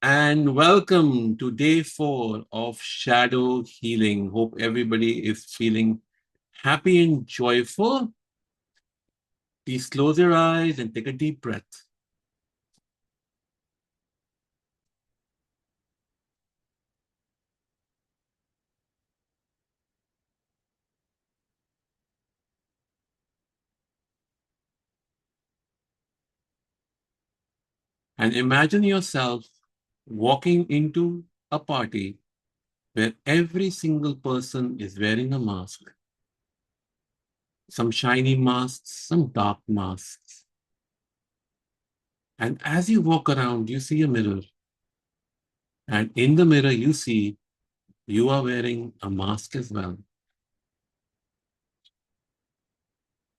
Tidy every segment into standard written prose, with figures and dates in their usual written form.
And welcome to day 4 of Shadow Healing. Hope everybody is feeling happy and joyful. Please close your eyes and take a deep breath. And imagine yourself walking into a party where every single person is wearing a mask. Some shiny masks, some dark masks. And as you walk around, you see a mirror. And in the mirror, you see you are wearing a mask as well.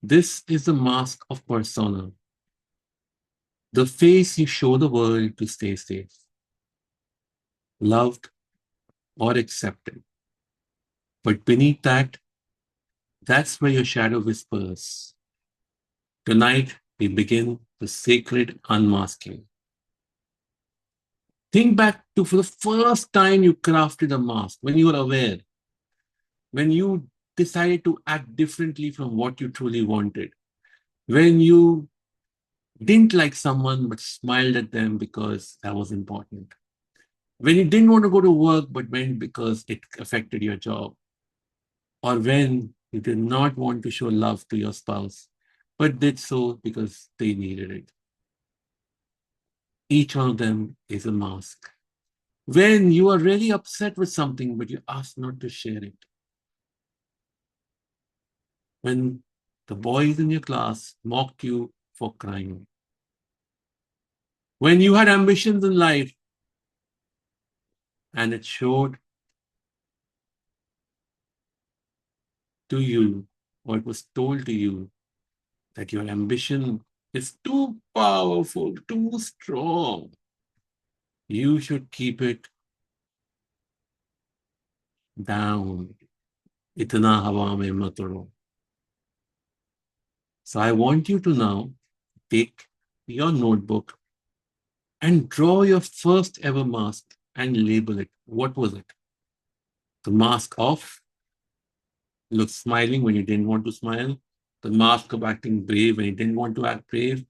This is the mask of persona, the face you show the world to stay safe, loved, or accepted. But beneath that, that's where your shadow whispers. Tonight, we begin the sacred unmasking. Think back to for the first time you crafted a mask, when you were aware, when you decided to act differently from what you truly wanted, when you didn't like someone but smiled at them because that was important, when you didn't want to go to work but went because it affected your job, or when you did not want to show love to your spouse but did so because they needed it. Each one of them is a mask. When you are really upset with something but you ask not to share it. When the boys in your class mocked you for crying. When you had ambitions in life and it showed to you, or it was told to you, that your ambition is too powerful, too strong. You should keep it down. Itna hawa mein mat udo. So I want you to now take your notebook and draw your first ever mask and label it. What was it? The mask of look smiling when you didn't want to smile, the mask of acting brave when you didn't want to act brave,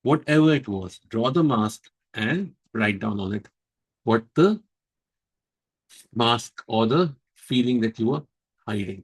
whatever it was, draw the mask and write down on it what the mask or the feeling that you were hiding.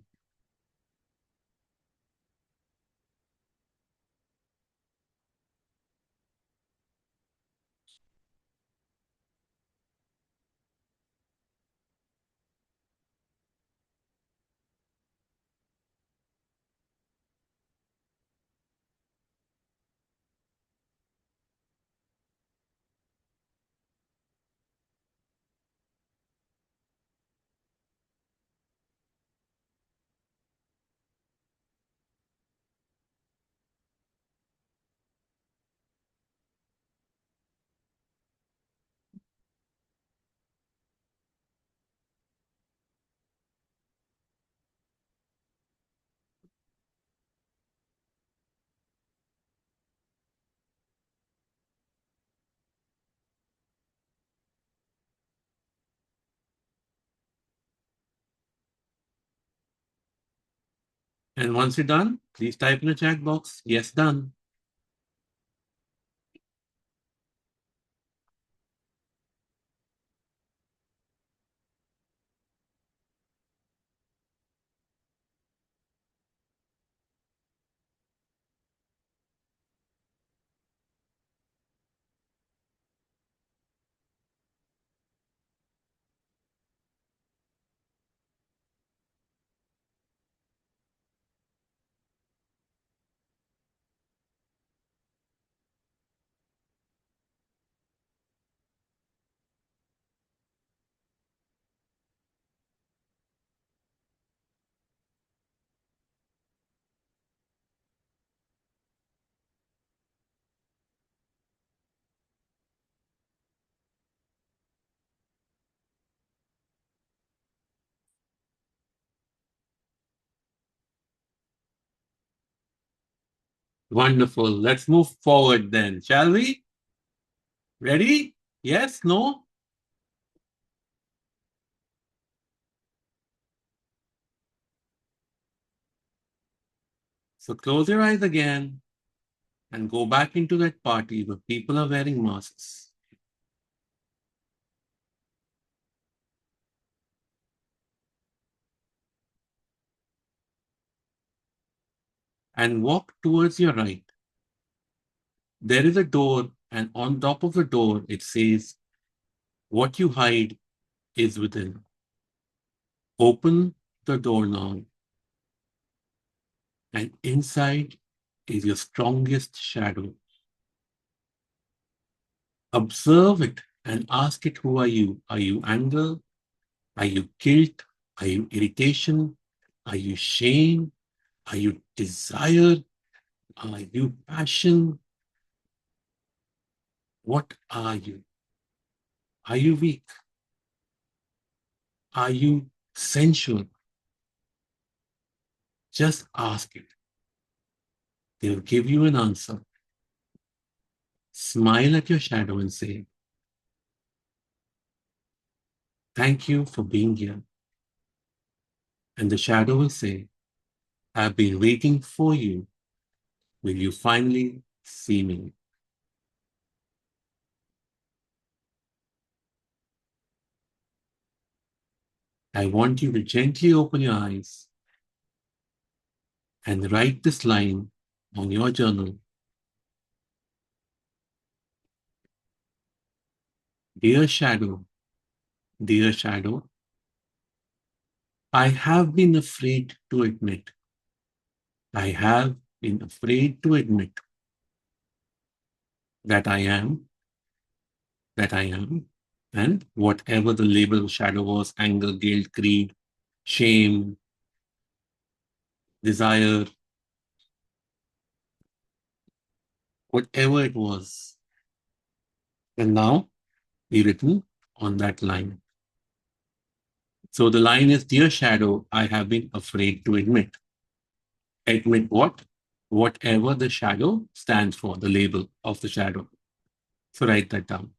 And once you're done, please type in the chat box, yes, done. Wonderful. Let's move forward then, shall we? Ready? Yes? No? So close your eyes again and go back into that party where people are wearing masks. And walk towards your right. There is a door, and on top of the door, it says, "What you hide is within." Open the door now, and inside is your strongest shadow. Observe it and ask it, who are you? Are you anger? Are you guilt? Are you irritation? Are you shame? Are you desire? Are you passion? What are you? Are you weak? Are you sensual? Just ask it. They'll give you an answer. Smile at your shadow and say, "Thank you for being here." And the shadow will say, "I've been waiting for you. Will you finally see me?" I want you to gently open your eyes and write this line on your journal. Dear shadow, I have been afraid to admit. I have been afraid to admit that I am, and whatever the label of shadow was, anger, guilt, greed, shame, desire, whatever it was, can now be written on that line. So the line is, "Dear shadow, I have been afraid to admit." Admit what? Whatever the shadow stands for, the label of the shadow. So write that down.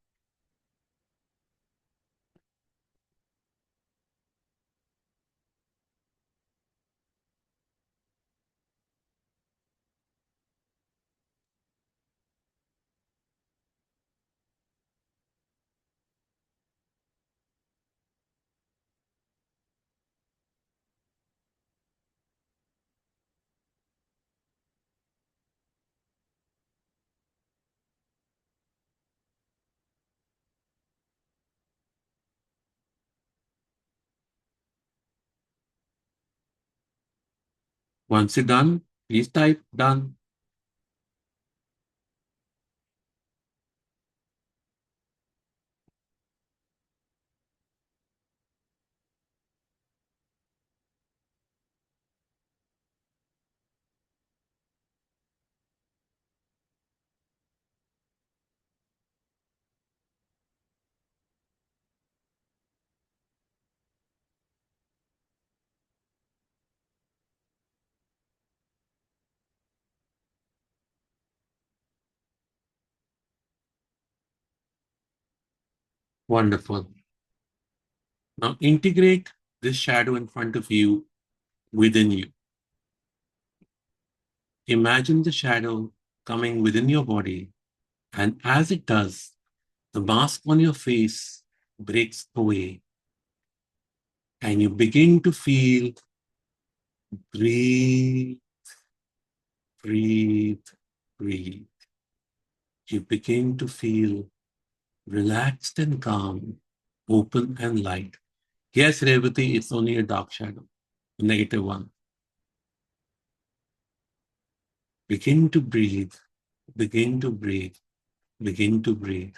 Once you're done, please type done. Wonderful. Now integrate this shadow in front of you within you. Imagine the shadow coming within your body, and as it does, the mask on your face breaks away, and you begin to feel breathe, breathe, breathe. You begin to feel relaxed and calm, open and light. Yes, Revati, it's only a dark shadow, a negative one. Begin to breathe, begin to breathe, begin to breathe.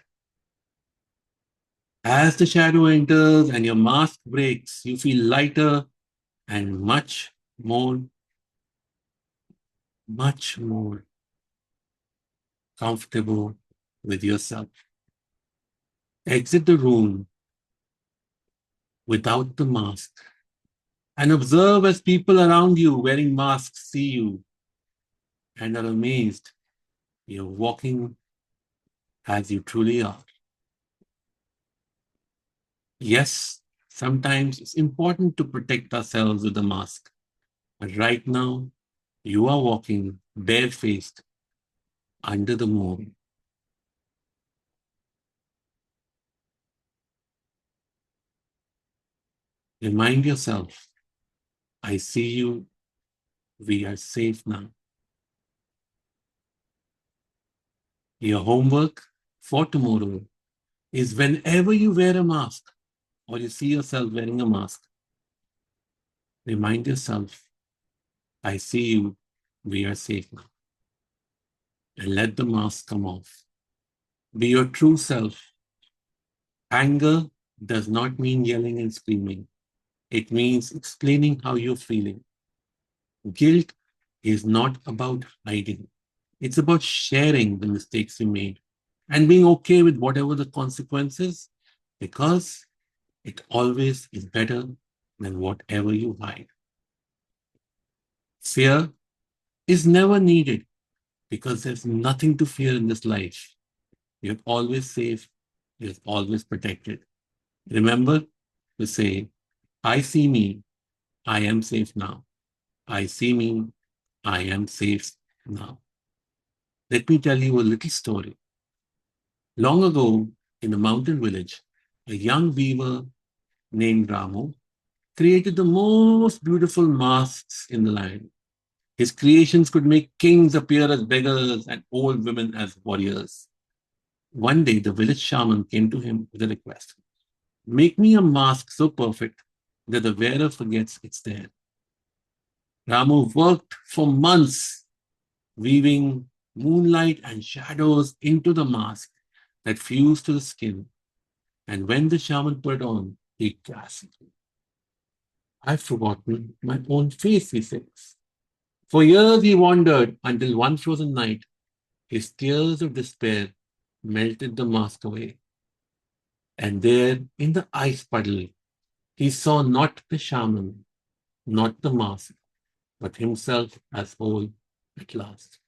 As the shadow enters and your mask breaks, you feel lighter and much more comfortable with yourself. Exit the room without the mask and observe as people around you wearing masks see you and are amazed you're walking as you truly are. Yes, sometimes it's important to protect ourselves with a mask, but right now You are walking barefaced under the moon. Remind yourself, I see you, we are safe now. Your homework for tomorrow is whenever you wear a mask or you see yourself wearing a mask, remind yourself, I see you, we are safe now. And let the mask come off. Be your true self. Anger does not mean yelling and screaming. It means explaining how you're feeling. Guilt is not about hiding. It's about sharing the mistakes we made and being okay with whatever the consequences, because it always is better than whatever you hide. Fear is never needed because there's nothing to fear in this life. You're always safe. You're always protected. Remember to say, I see me. I am safe now. I see me. I am safe now. Let me tell you a little story. Long ago, in a mountain village, a young weaver named Ramu created the most beautiful masks in the land. His creations could make kings appear as beggars and old women as warriors. One day, the village shaman came to him with a request. Make me a mask so perfect that the wearer forgets it's there. Ramu worked for months, weaving moonlight and shadows into the mask that fused to the skin. And when the shaman put it on, he gasped. I've forgotten my own face, he says. For years he wandered until one frozen night, his tears of despair melted the mask away. And there, in the ice puddle, he saw not the shaman, not the mask, but himself as whole at last.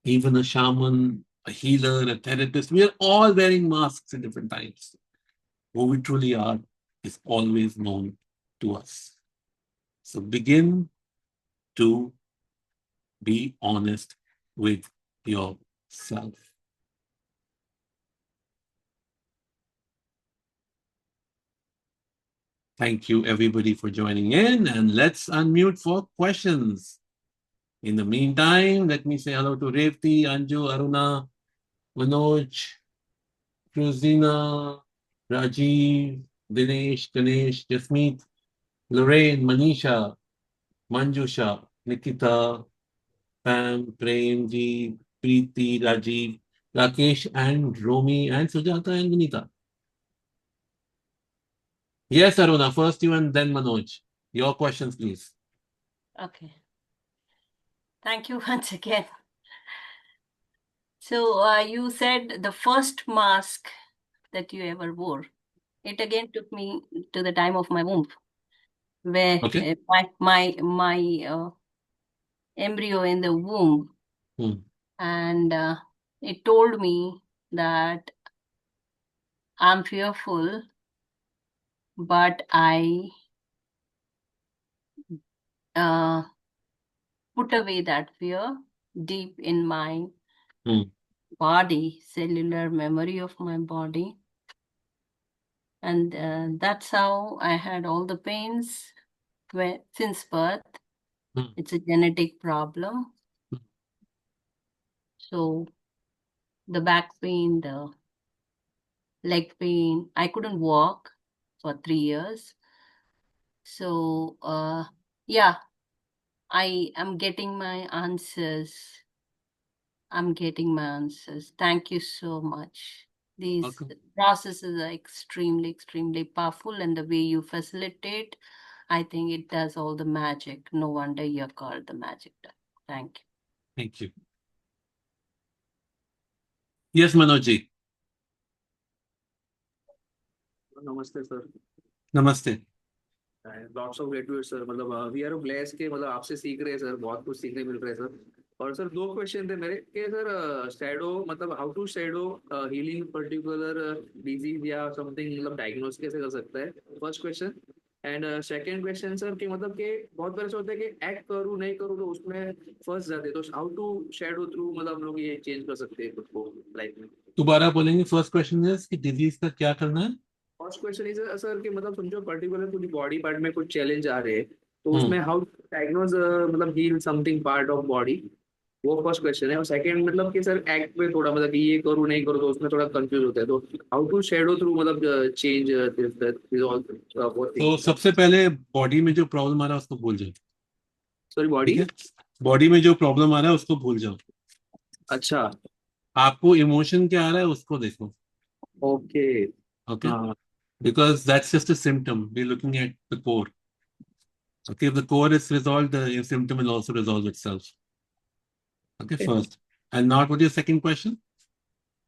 Even a shaman, a healer, a therapist, we are all wearing masks at different times. Who we truly are is always known to us. So begin to be honest with yourself. Thank you, everybody, for joining in, and let's unmute for questions. In the meantime, let me say hello to Revti, Anju, Aruna, Manoj, Cruzina, Rajiv, Dinesh, Ganesh, Jasmeet, Lorraine, Manisha, Manjusha, Nikita, Pam, Premji, Preeti, Rajiv, Rakesh, and Romi, and Sujata and Vinita. Yes, Aruna, first you and then Manoj. Your questions, please. Okay. Thank you once again. So you said the first mask that you ever wore. It again took me to the time of my womb, where Okay. my embryo in the womb, and it told me that I'm fearful, but I put away that fear deep in my body, cellular memory of my body. And that's how I had all the pains since birth. It's a genetic problem. So the back pain, the leg pain, I couldn't walk for 3 years. So yeah, I am getting my answers. I'm getting my answers. Thank you so much. These processes are extremely, extremely powerful, and the way you facilitate, I think it does all the magic. No wonder you're called the magic duck. Thank you. Thank you. Yes, Manojji. नमस्ते sir. Namaste. Lots of gratitude sir. मतलब we are blessed के मतलब आपसे सीख रहे हैं sir. बहुत कुछ सीखने मिल रहा है सर. और सर 2 क्वेश्चन थे मेरे कि सर शैडो मतलब how to shadow healing particular disease या समथिंग मतलब डायग्नोस कैसे कर सकता है. First question. And second question sir कि मतलब कि बहुत बार ऐसा होता है कि एक्ट करूँ नहीं करूँ तो उसमें फंस जाते हैं, तो हाउ टू शैडो थ्रू मतलब हम लोग ये चेंज कर सकते हैं खुद को लाइफ में। दोबारा बोलेंगे, फर्स्ट क्वेश्चन है कि डिजीज का क्या करना है? फर्स्ट क्वेश्चन इज सर कि मतलब समझो पर्टिकुलर कुछ बॉडी पार्ट में कुछ चैलेंज आ रहे हैं, तो हम्म उसमें हाउ डायग्नोज मतलब heal something part of body, वो फर्स्ट क्वेश्चन है। और सेकंड मतलब कि सर एक्ट में थोड़ा मतलब कि ये करूँ नहीं करूँ तो उसमें थोड़ा कंफ्यूज होता है, तो हाउ टू शैडो थ्रू मतलब चेंज दिस ऑल बोथ तो थिंग्स। सबसे पहले बॉडी में जो प्रॉब्लम आ रहा है उसको भूल जाओ। सॉरी ठीक बॉडी। है, बॉडी में जो प्रॉब्लम आ रहा है उसको भूल जाओ। अच्छा। आपको इमोशन क्या आ रहा है उसको देखो। ओके। ओके, हाँ। because that's just a symptom. We're looking at the core. Okay, if the core is resolved, the symptom will also resolve itself. Okay, first. And now, what is your second question?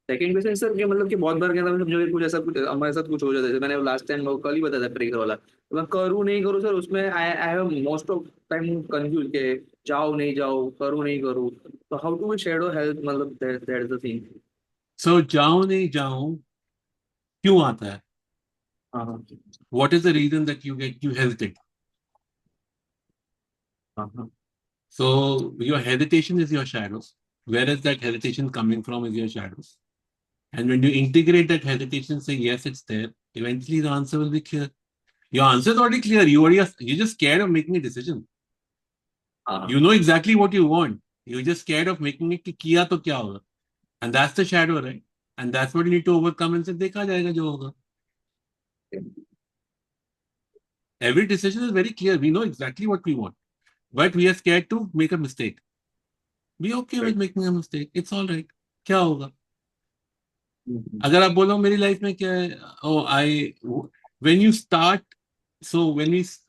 Second question sir कि मतलब कि बहुत बार क्या था समझो कि कुछ ऐसा कुछ हमारे साथ कुछ हो जाता है, जैसे मैंने लास्ट टाइम वो कल ही बताया था प्रेशर वाला, तो मैं करूँ नहीं करूँ सर उसमें I I have most of time confuse के जाओ नहीं जाओ करूँ नहीं करूँ, तो हाउ टू शैडो हेल्प मतलब that is the thing. So, जाऊं नहीं जाऊं क्यों आता है? हाँ हाँ What is the reason that you hesitate? हाँ हाँ। So, your hesitation is your shadows. Where is that hesitation coming from? Is your shadows. And when you integrate that hesitation, say yes, it's there. Eventually, the answer will be clear. Your answer is already clear. You're just scared of making a decision. हाँ। You know exactly what you want. You're just scared of making it कि किया तो क्या होगा. And that's the shadow, right? And that's what you need to overcome and say, देखा जाएगा जो होगा. Every decision is very clear. We know exactly what we want. But we are scared to make a mistake. Be okay with making a mistake. It's all right. क्या होगा? अगर आप बोलो मेरी लाइफ में क्या है, oh, when you start, so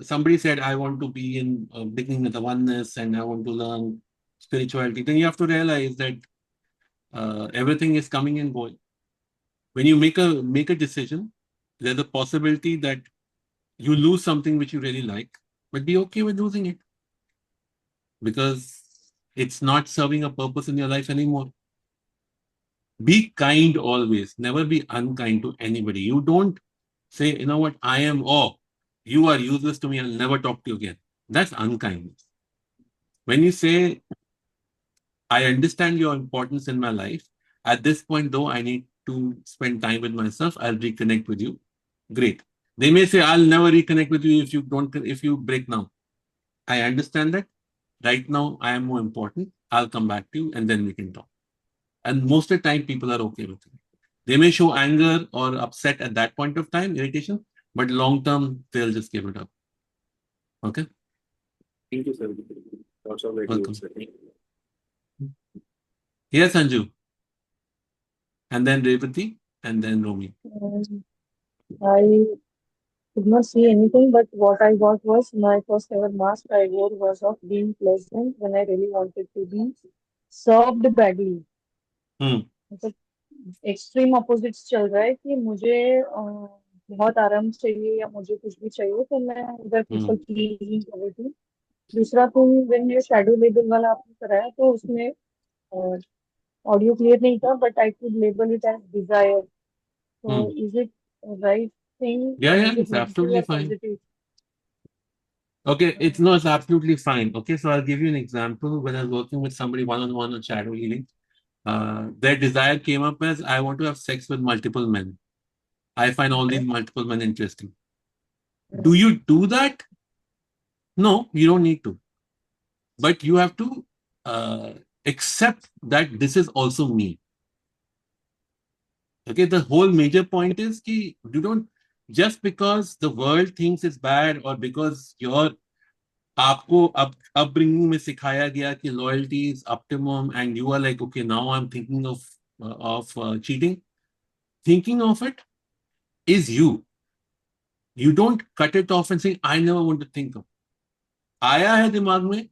somebody said, I want to be in beginning with the oneness and I want to learn spirituality, then you have to realize that everything is coming and going. When you make a decision, there's a possibility that you lose something which you really like, but be okay with losing it because it's not serving a purpose in your life anymore. Be kind always. Never be unkind to anybody. You don't say, you know what, you are useless to me. I'll never talk to you again. That's unkindness. When you say, I understand your importance in my life. At this point, though, I need to spend time with myself. I'll reconnect with you. Great. They may say, I'll never reconnect with you if you break now. I understand that. Right now, I am more important. I'll come back to you and then we can talk. And most of the time, people are okay with it. They may show anger or upset at that point of time, irritation, but long term, they'll just give it up. Okay? Thank you sir, lots of gratitude Welcome. Sir. Yes, Anju. And then Revati, and then Romi. I could not see anything, but what I got was my first ever mask I wore was of being pleasant when I really wanted to be served badly. Hmm. मतलब extreme opposites चल रहा है कि मुझे बहुत आराम चाहिए या मुझे कुछ भी चाहिए तो मैं उधर पीपल प्लीजिंग कर रही थी। दूसरा थिंग व्हेन ये शैडो लेबल वाला आपने कराया तो उसमें ऑडियो क्लियर नहीं था but I could label it as desire, so is it a right thing or Yeah, is it it's negative absolutely or fine. positive? Okay, it's absolutely fine. Okay, so I'll give you an example. When I was working with somebody one-on-one on shadow healing, their desire came up as, I want to have sex with multiple men. I find all these multiple men interesting. Do you do that? No, you don't need to. But you have to uh, accept that this is also me. Okay, the whole major point is कि you don't, just because the world thinks it's bad or because आपको upbringing में सिखाया गया कि loyalty is optimum and you are like, okay, now I'm thinking of cheating. Thinking of it is you. You don't cut it off and say, I never want to think of. आया है दिमाग में,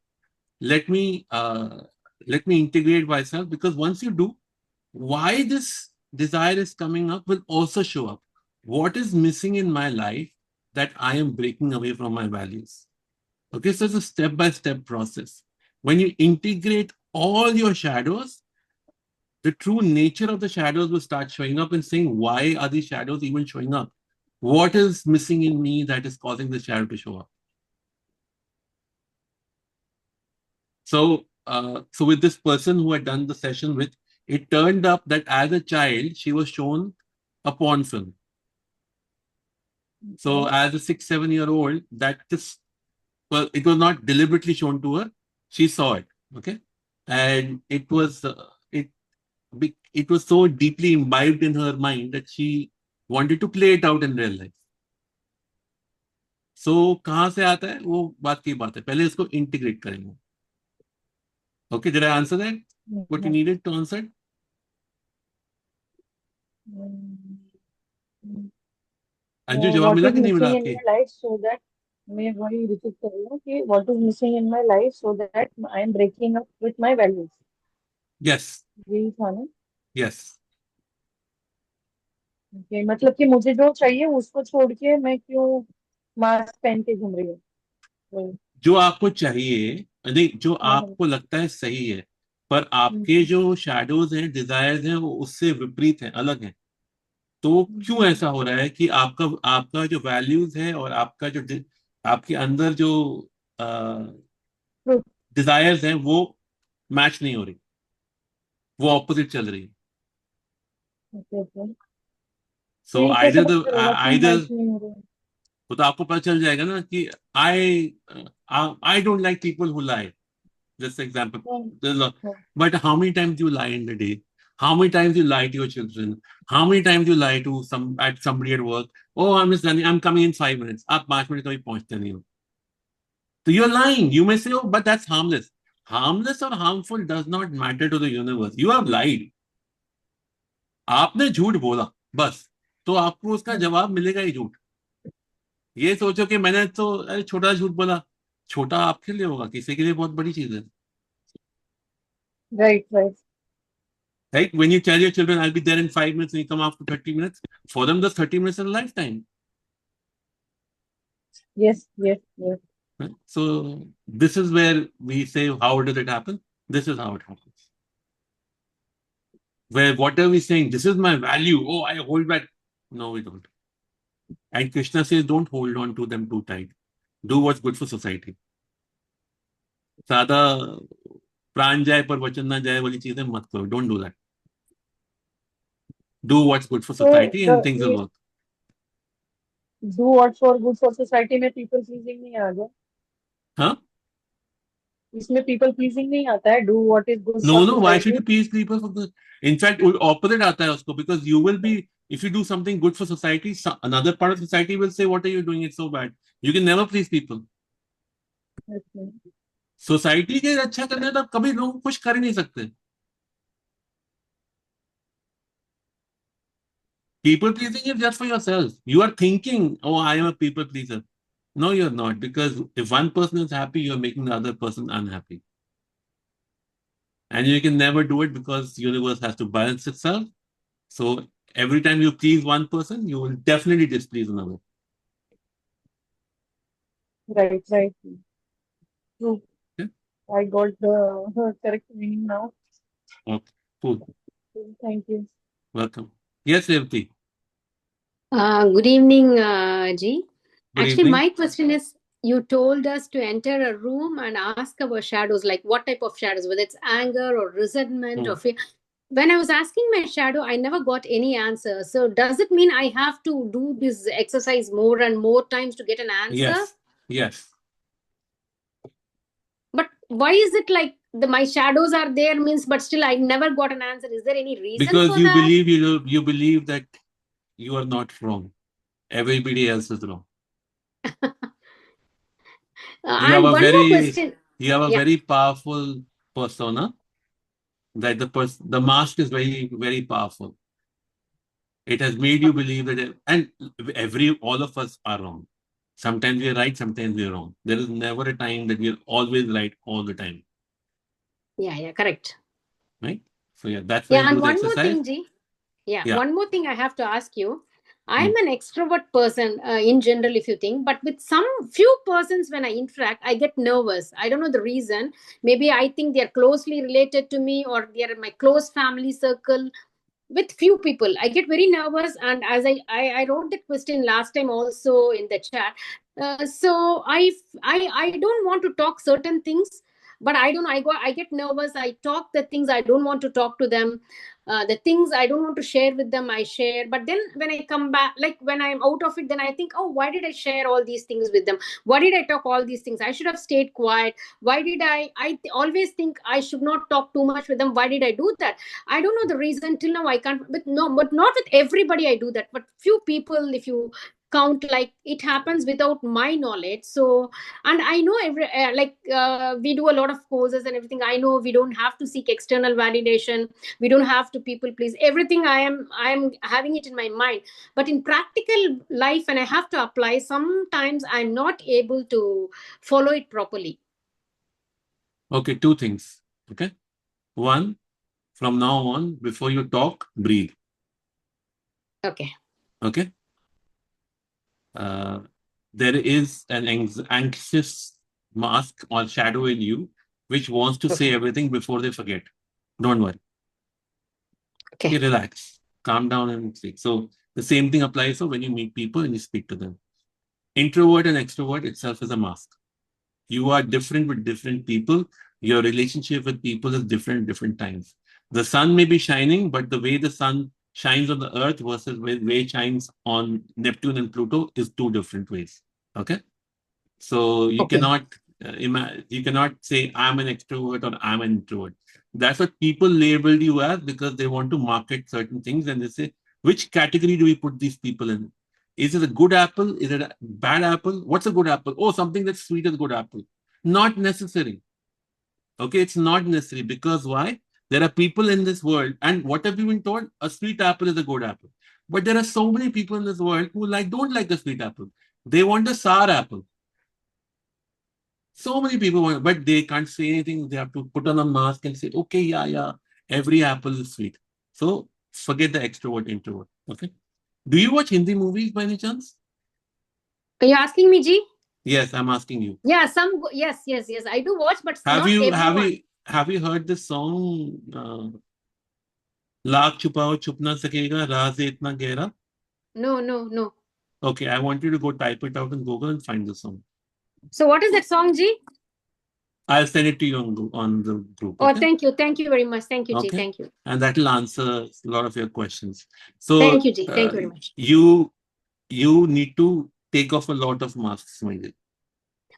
let me integrate myself, because once you do, why this desire is coming up will also show up. What is missing in my life that I am breaking away from my values? Okay, so it's a step-by-step process. When you integrate all your shadows, the true nature of the shadows will start showing up and saying, why are these shadows even showing up? What is missing in me that is causing the shadow to show up? So, so with this person who had done the session with, it turned up that as a child, she was shown a porn film. So as a 6, 7-year-old, that this, well, it was not deliberately shown to her. She saw it, okay? And it was, it was so deeply imbibed in her mind that she wanted to play it out in real life. So कहाँ से आता है वो बात की बात है, पहले इसको इंटीग्रेट करेंगे. Okay, did I answer that? What you needed to answer? Anju जवाब What मिला is कि नहीं मिला missing in आपकी? my life so that मैं वही repeat कर रही हूँ कि what is missing in my life so that I am breaking up with my values. Yes, यही था ना? yes. Okay, मतलब कि मुझे जो चाहिए उसको छोड़ के मैं क्यों मास्क पहन के घूम रही हूँ? तो जो आपको चाहिए, नहीं, जो आपको लगता है सही है, पर आपके जो शैडोज हैं, डिजायर्स हैं, वो उससे विपरीत हैं, अलग हैं. तो क्यों ऐसा हो रहा है कि आपका आपका जो वैल्यूज है और आपका जो आपके अंदर जो डिजायर्स हैं वो मैच नहीं हो रही, वो ऑपोजिट चल रही है. सो ये कैसे आइदर पता चलेगा कि आइदर मैच नहीं हो रहा है? तो आपको पता चल जाएगा ना कि I don't like people who lie. Just example. But how many times you lie in the day? How many times you lie to your children? How many times you lie to somebody at work? Oh, I'm coming in 5 minutes. आप 5 minute कभी पहुंचते नहीं हो. So you're lying. You may say, oh, but that's harmless. Harmless or harmful does not matter to the universe. You have lied. आपने झूठ बोला, बस. तो आपको उसका जवाब मिलेगा ही झूठ. ये सोचो कि मैंने तो अरे छोटा झूठ बोला. छोटा आपके लिए होगा, किसी के लिए बहुत बड़ी चीज है. Right, right. Right? When you tell your children, I'll be there in 5 minutes, and you come after 30 minutes, for them, the 30 minutes is a lifetime. Yes, yes, yes. Right? So this is where we say, how does it happen? This is how it happens. Where what are we saying? This is my value. Oh, I hold back. No, we don't. And Krishna says, don't hold on to them too tight. Do what's good for society. सादा प्राण जाए पर वचन ना जाए वाली चीजें मत करो. Don't do that. Do what's good for society and things will work. Do what's for good for society में people pleasing नहीं आ गया? Huh? इसमें people pleasing नहीं आता है. Do what is good No, for no. Why should society. you please people? In fact, opposite आता है उसको, because you will be, if you do something good for society, another part of society will say, what are you doing? It's so bad. You can never please people. Okay. Society के अच्छा करने तो कभी लोग कुछ कर ही नहीं सकते. People pleasing is just for yourself. You are thinking, oh, I am a people pleaser. No, you're not, because if one person is happy, you're making the other person unhappy. And you can never do it because the universe has to balance itself. So every time you please one person, you will definitely displease another. Right, right. True. Yeah. I got the correct meaning now. Okay, cool. Thank you. Welcome. Yes, Revati. Good evening, Ji. Good Actually, evening. my question is, you told us to enter a room and ask our shadows, like what type of shadows, whether it's anger or resentment or fear. When I was asking my shadow, I never got any answer. So does it mean I have to do this exercise more and more times to get an answer? Yes, yes. But why is it like my shadows are there means, but still I never got an answer? Is there any reason Because for you that? believe you believe that you are not wrong. Everybody else is wrong. And one more question. You have a very powerful persona. That the mask is very, very powerful. It has made you believe that, and all of us are wrong. Sometimes we are right, sometimes we are wrong. There is never a time that we are always right all the time. Yeah, correct. Right? So yeah, that's why you do the one exercise. more thing, Ji. Yeah, one more thing I have to ask you. I'm an extrovert person in general, if you think, but with some few persons when I interact, I get nervous. I don't know the reason. Maybe I think they're closely related to me or they're in my close family circle. with few people. I get very nervous, and as I wrote that question last time also in the chat. So I don't want to talk certain things, but I don't. I get nervous. I talk the things I don't want to talk to them. The things I don't want to share with them, I share. But then when I come back, like when I'm out of it, then I think, oh, why did I share all these things with them? Why did I talk all these things? I should have stayed quiet. Why did I always think I should not talk too much with them? Why did I do that? I don't know the reason till now. I can't. But no, but not with everybody. I do that. But few people, if you count, like it happens without my knowledge. So, and I know we do a lot of courses and everything. I know we don't have to seek external validation. We don't have to people please. Everything I am having it in my mind. But in practical life, and I have to apply, sometimes I'm not able to follow it properly. Okay, two things. Okay. One, from now on, before you talk, breathe. Okay. Okay. There is an anxious mask or shadow in you which wants to say Okay. everything before they forget. Don't worry. Okay. Relax, calm down and speak. So the same thing applies so when you meet people and you speak to them. Introvert and extrovert itself is a mask. You are different with different people. Your relationship with people is different at different times. The sun may be shining, but the way the sun shines on the earth versus the way it shines on Neptune and Pluto is two different ways. Okay? So you Okay. cannot you cannot say I'm an extrovert or I'm an introvert. That's what people labeled you as because they want to market certain things and they say, which category do we put these people in? Is it a good apple? Is it a bad apple? What's a good apple? Oh, something that's sweet is a good apple. Not necessary. Okay, it's not necessary because why? There are people in this world, and what have you been told? A sweet apple is a good apple. But there are so many people in this world who don't like a sweet apple. They want a sour apple. So many people want, but they can't say anything. They have to put on a mask and say, okay, yeah, every apple is sweet. So forget the extrovert, introvert. Okay. Do you watch Hindi movies by any chance? Are you asking me, G? Yes, I'm asking you. Yeah, yes. I do watch, but Have not you everyone. have you heard this song? Lakh छुपाओ छुप ना सकेगा राज है इतना गहरा. No. Okay, I want you to go type it out in Google and find the song. So what is that song, G? I'll send it to you on the group. Oh, Okay? thank you very much. Thank you, G. Okay. Thank you. And that will answer a lot of your questions. So Thank you, G. Thank you very much. You need to take off a lot of masks, my dear.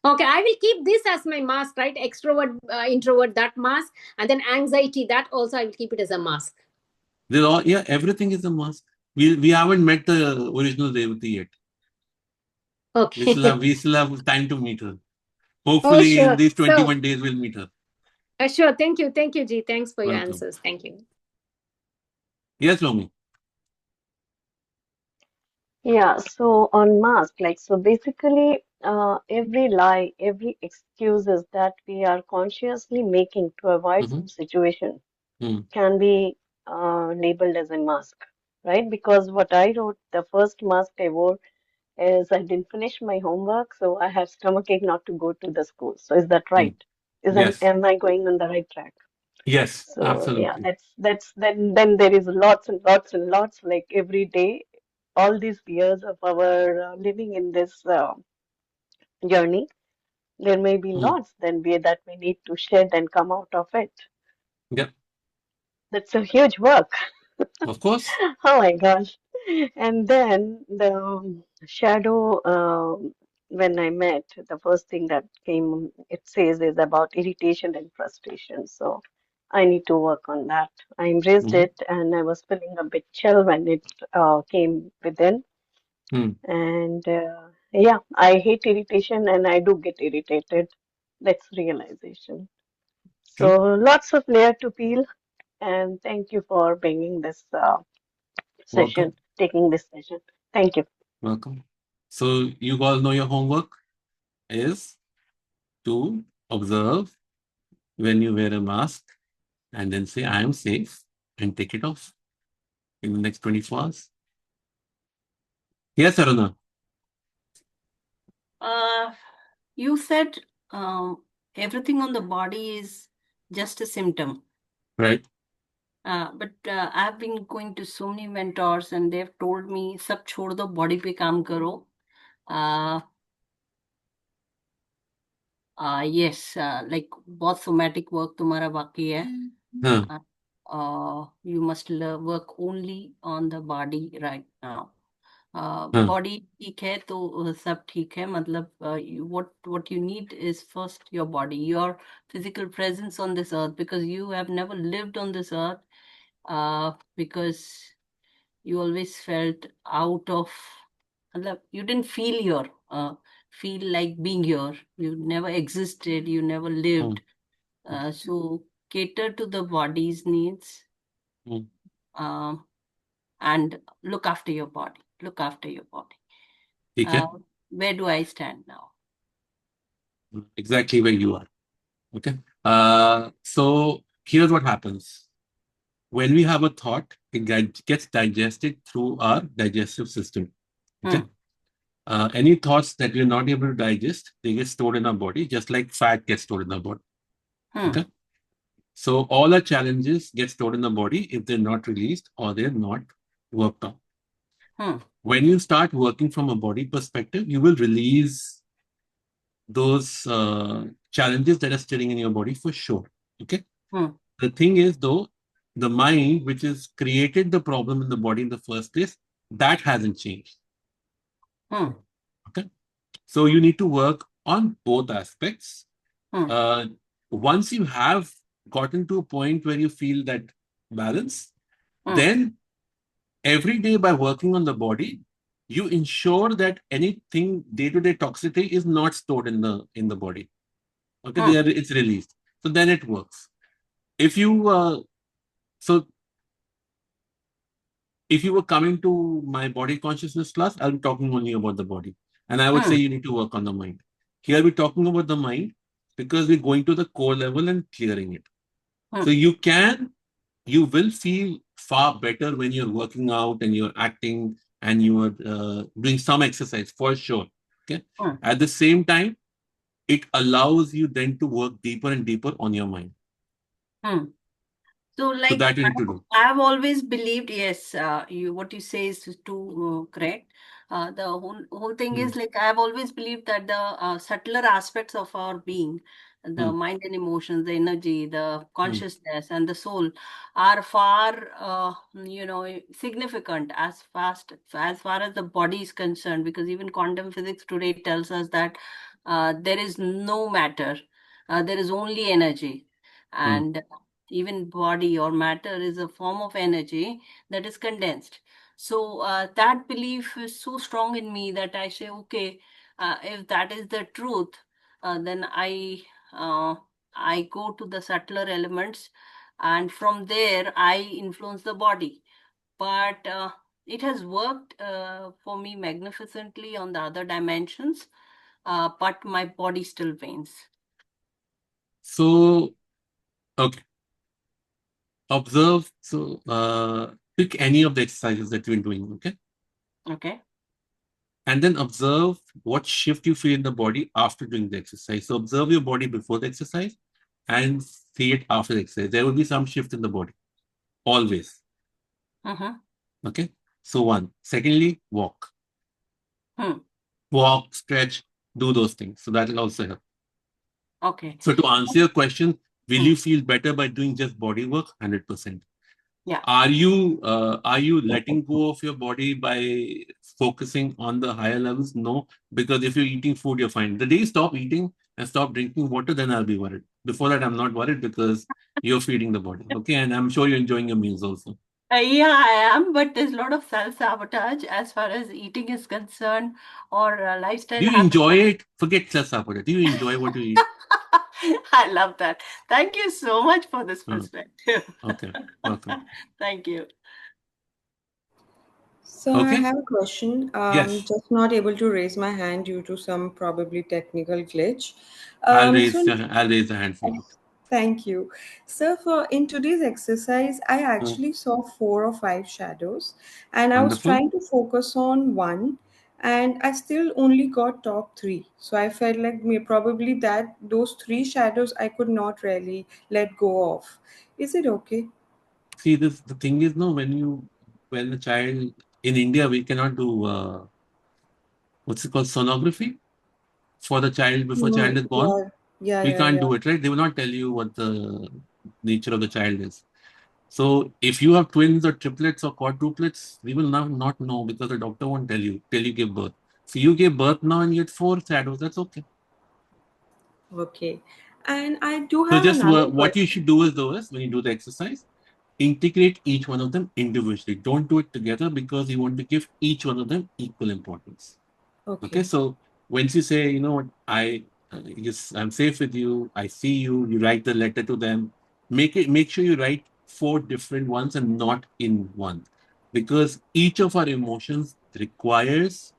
Okay, I will keep this as my mask, right? Extrovert, introvert, that mask, and then anxiety, that also I will keep it as a mask. Everything is a mask. We haven't met the original Revati yet. Okay. We still have time to meet her. Hopefully, sure. in these 21 days, we'll meet her. Sure. Thank you, G. Thanks for your Welcome. answers. Thank you. Yes, Romi. Yeah, so on mask, so basically, every lie, every excuses that we are consciously making to avoid some situation can be labeled as a mask, right? Because what I wrote, the first mask I wore is I didn't finish my homework, so I have stomachache not to go to the school. So is that right? Yes. Am I going on the right track? Yes, So absolutely. yeah, that's then there is lots and lots and lots, like every day, all these years of our living in this journey, there may be lots that we need to shed and come out of it. Yep. That's a huge work. Of course. Oh my gosh. And then the shadow, when I met, the first thing that came, it says is about irritation and frustration. So I need to work on that. I embraced it and I was feeling a bit chill when it came within. And yeah, I hate irritation and I do get irritated. That's realization. So lots of layer to peel. And thank you for bringing this session, taking this session. Thank you. Welcome. So you all know your homework is to observe when you wear a mask and then say, I am safe, and take it off in the next 24 hours. Yes, Aruna. You said everything on the body is just a symptom. Right. But I've been going to so many mentors and they've told me सब छोड़ दो body पे काम करो. Yes, like बहुत somatic work तुम्हारा बाकी है. हाँ, You must work only on the body right now. हाँ, Body ठीक है तो सब ठीक है. मतलब what you need is first your body, your physical presence on this earth, because you have never lived on this earth. Because you always felt out of, मतलब, you didn't feel like being here. You never existed, you never lived. So cater to the body's needs, hmm, and look after your body. Look after your body. ठीक है, Where do I stand now? exactly where you are. Okay. So here's what happens. When we have a thought, it gets digested through our digestive system. Okay. Any thoughts that we're not able to digest, they get stored in our body, just like fat gets stored in our body. Okay. So all our challenges get stored in the body if they're not released or they're not worked on. When you start working from a body perspective, you will release those challenges that are sitting in your body for sure. Okay. The thing is, though, the mind, which has created the problem in the body in the first place, that hasn't changed. Okay. So you need to work on both aspects. Once you have gotten to a point where you feel that balance, then every day by working on the body, you ensure that anything day-to-day toxicity is not stored in the body. Okay, it's released. So then it works. If you were coming to my body consciousness class, I'll be talking only about the body. And I would say you need to work on the mind. Here we're talking about the mind because we're going to the core level and clearing it. So you will feel far better when you're working out and you're acting and you are doing some exercise for sure. Okay. At the same time, it allows you then to work deeper and deeper on your mind. So, like, that you need to do. I've always believed, yes, what you say is too correct. The whole thing is, like, I've always believed that the subtler aspects of our being, the mind and emotions, the energy, the consciousness, and the soul are far, significant as far as the body is concerned. Because even quantum physics today tells us that there is no matter, there is only energy, and even body or matter is a form of energy that is condensed. So that belief is so strong in me that I say, okay, if that is the truth, then I go to the subtler elements, and from there I influence the body. But it has worked for me magnificently on the other dimensions, but my body still pains. So, okay. Observe. So, pick any of the exercises that you're doing, okay? Okay. And then observe what shift you feel in the body after doing the exercise. So, observe your body before the exercise and see it after the exercise. There will be some shift in the body, always. Okay? So, one. Secondly, walk. Walk, stretch, do those things. So, that will also help. Okay. So, to answer your question, will you feel better by doing just body work? 100%. Yeah. Are you letting go of your body by focusing on the higher levels? No, because if you're eating food, you're fine. The day you stop eating and stop drinking water, then I'll be worried. Before that, I'm not worried because you're feeding the body. Okay, and I'm sure you're enjoying your meals also. Yeah, I am, but there's a lot of self-sabotage as far as eating is concerned, or lifestyle Do you habits. enjoy it? Forget self-sabotage. Do you enjoy what you eat? I love that. Thank you so much for this perspective. Okay, welcome. Thank you. So I Okay. have a question. Yes. Just not able to raise my hand due to some probably technical glitch. I'll raise so the hand for you. thank you. So in today's exercise, I actually saw 4 or 5 shadows, and I was Wonderful. trying to focus on one, and I still only got top 3. So I felt like probably that those 3 shadows I could not really let go of. Is it okay? See, the thing is, no, when the child in India, we cannot do what's it called, sonography for the child before No, child is born. We yeah, can't yeah. do it, right? They will not tell you what the nature of the child is. So if you have twins or triplets or quadruplets, we will not know because the doctor won't tell you till you give birth. So you gave birth now and you get 4 shadows. That's okay. Okay. And I do So have just another what you question. should do is when you do the exercise, integrate each one of them individually. Don't do it together because you want to give each one of them equal importance. Okay, Okay. so once you say, you know what, I'm safe with you, I see you, you write the letter to them, make sure you write 4 different ones and not in one, because each of our emotions requires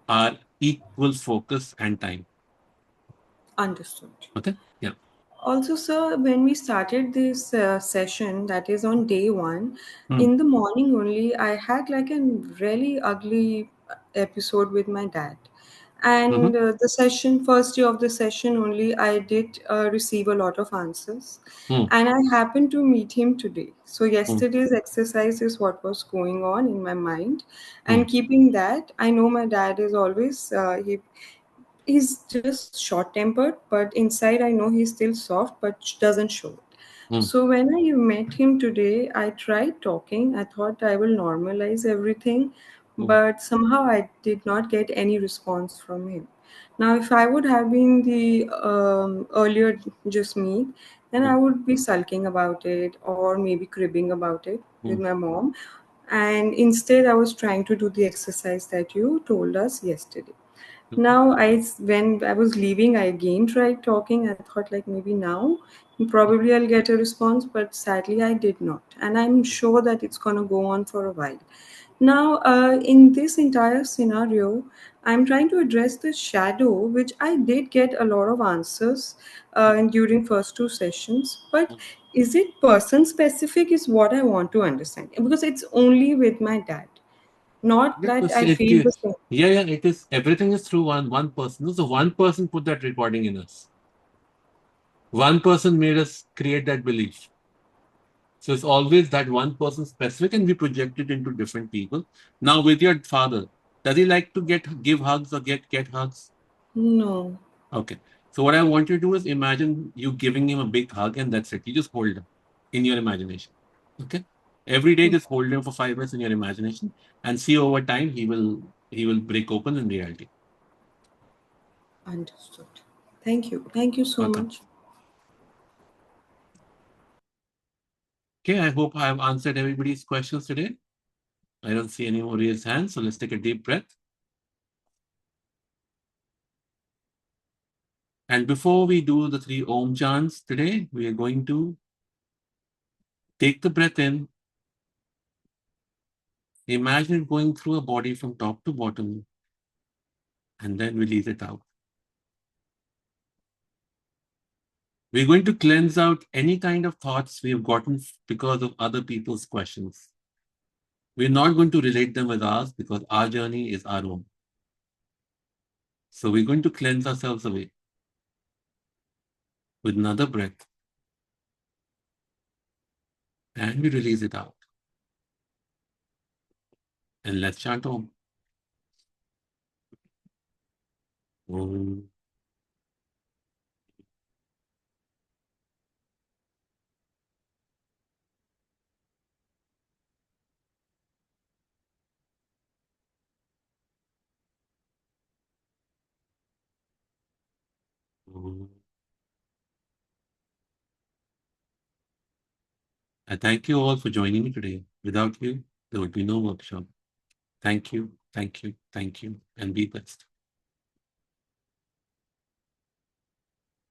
our equal focus and time. Understood. Okay, yeah. Also, sir, when we started this session, that is on day one, Hmm. in the morning only, I had like a really ugly episode with my dad. And the session, first day of the session only, I did receive a lot of answers. Hmm. And I happened to meet him today. So, Hmm. yesterday's exercise is what was going on in my mind. Hmm. And keeping that, I know my dad is always, he's just short tempered, but inside I know he's still soft, but doesn't show it. Hmm. So when I met him today, I tried talking. I thought I will normalize everything, Hmm. but somehow I did not get any response from him. Now, if I would have been the earlier just me, then I would be sulking about it or maybe cribbing about it with my mom. And instead, I was trying to do the exercise that you told us yesterday. Now, when I was leaving, I again tried talking. I thought like maybe now probably I'll get a response, but sadly I did not. And I'm sure that it's gonna go on for a while. Now, in this entire scenario, I'm trying to address the shadow, which I did get a lot of answers during first 2 sessions. But is it person specific? Is what I want to understand because it's only with my dad. Not that Because I feel the same. yeah, it is, everything is through one person. So one person put that recording in us. One person made us create that belief. So it's always that one person specific, and we project it into different people. Now, with your father, does he like to give hugs or get hugs? No. Okay. So what I want you to do is imagine you giving him a big hug, and that's it. You just hold him in your imagination. Okay. Every day, just hold him for 5 minutes in your imagination, and see over time he will break open in reality. Understood. Thank you. Thank you so Welcome. much. Okay, I hope I have answered everybody's questions today. I don't see any more raised hands, so let's take a deep breath. And before we do the 3 Om chants today, we are going to take the breath in. Imagine it going through a body from top to bottom, and then release it out. We're going to cleanse out any kind of thoughts we have gotten because of other people's questions. We're not going to relate them with ours because our journey is our own. So we're going to cleanse ourselves away with another breath, and we release it out. And let's chant Om. Om. Om. I thank you all for joining me today. Without you, there would be no workshop. Thank you, thank you, thank you, and be blessed.